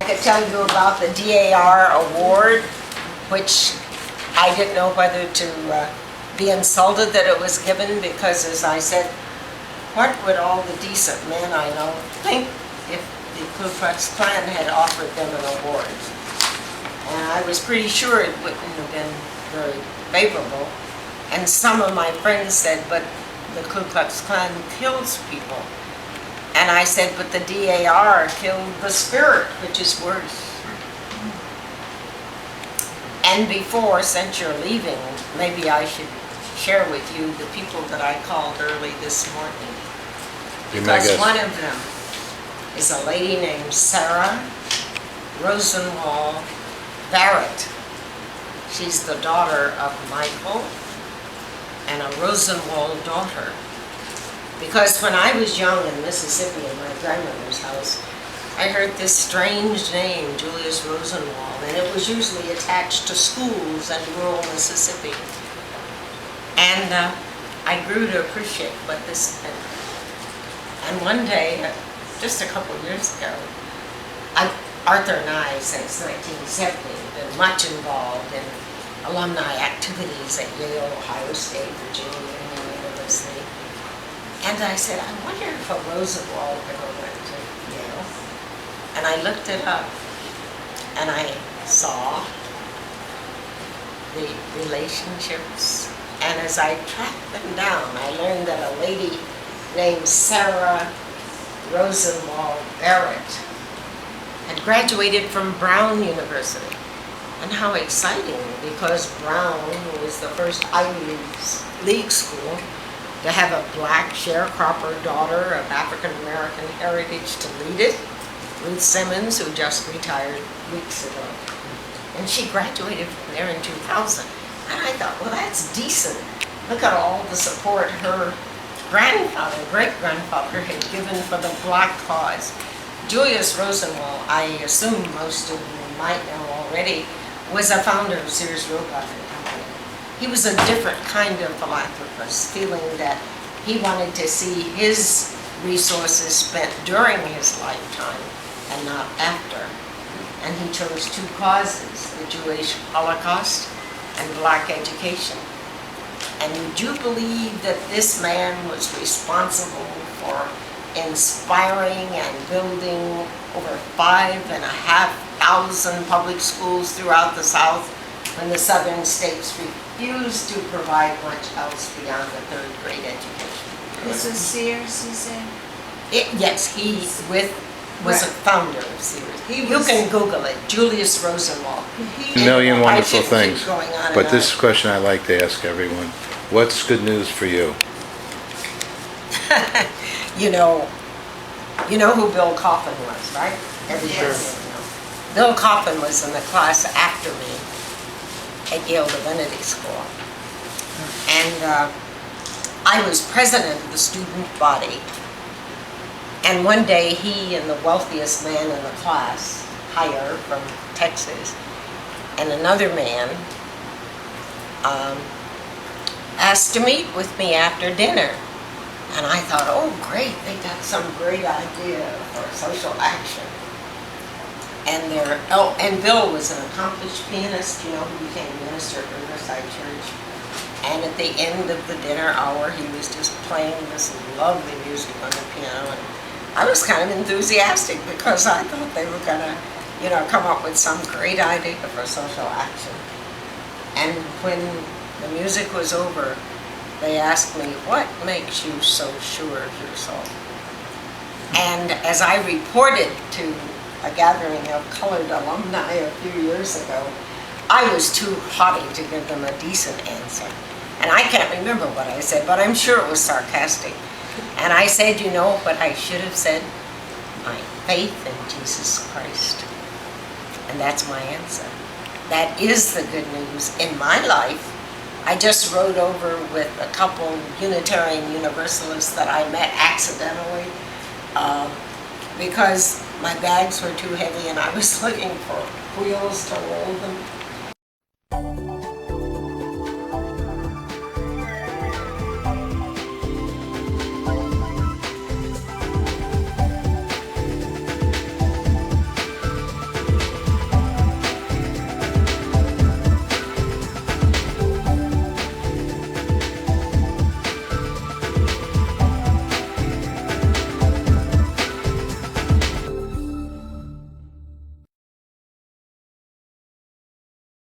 I could tell you about the DAR award, which I didn't know whether to be insulted that it was given, because as I said, what would all the decent men I know think if the Ku Klux Klan had offered them an award? And I was pretty sure it wouldn't have been very favorable. And some of my friends said, but the Ku Klux Klan kills people. And I said, but the DAR killed the spirit, which is worse. And before, since you're leaving, maybe I should share with you the people that I called early this morning. Because one of them is a lady named Sarah Rosenwald Barrett. She's the daughter of Michael and a Rosenwald daughter. Because when I was young in Mississippi in my grandmother's house, I heard this strange name, Julius Rosenwald, and it was usually attached to schools in rural Mississippi. And I grew to appreciate what this meant. And one day, just a couple of years ago, Arthur and I, since 1970, have been much involved in alumni activities at Yale, Ohio State, Virginia, and University. And I said, I wonder if a Rosenwald ever went to Yale. And I looked it up, and I saw the relationships. And as I tracked them down, I learned that a lady named Sarah Rosenwald Barrett had graduated from Brown University. And how exciting, because Brown was the first Ivy League school to have a black sharecropper daughter of African-American heritage to lead it, Ruth Simmons, who just retired weeks ago. And she graduated from there in 2000. And I thought, well, that's decent. Look at all the support her grandfather, great-grandfather, had given for the black cause. Julius Rosenwald, I assume most of you might know already, was a founder of Sears Roebuck and Company. He was a different kind of philanthropist, feeling that he wanted to see his resources spent during his lifetime and not after. And he chose two causes, the Jewish Holocaust and black education. And would you believe that this man was responsible for inspiring and building over 5,500 public schools throughout the South when the southern states refused to provide much else beyond the third grade education? This was Sears, you said? Yes, he was a founder of Sears. You can Google it, Julius Rosenwald. A million wonderful things. But this on. question I like to ask everyone. What's good news for you? You know who Bill Coffin was, right? Everybody Yes. knows. Bill Coffin was in the class after me at Yale Divinity School. And I was president of the student body. And one day he and the wealthiest man in the class, Hire from Texas, and another man asked to meet with me after dinner. And I thought, oh great, they got some great idea for social action. And Bill was an accomplished pianist, who became minister at Riverside Church. And at the end of the dinner hour, he was just playing this lovely music on the piano. And I was kind of enthusiastic because I thought they were gonna, come up with some great idea for social action. And when the music was over, they asked me, what makes you so sure of yourself? And as I reported to a gathering of colored alumni a few years ago, I was too haughty to give them a decent answer. And I can't remember what I said, but I'm sure it was sarcastic. And I said, what I should have said? My faith in Jesus Christ. And that's my answer. That is the good news in my life. I just rode over with a couple Unitarian Universalists that I met accidentally because my bags were too heavy and I was looking for wheels to roll them.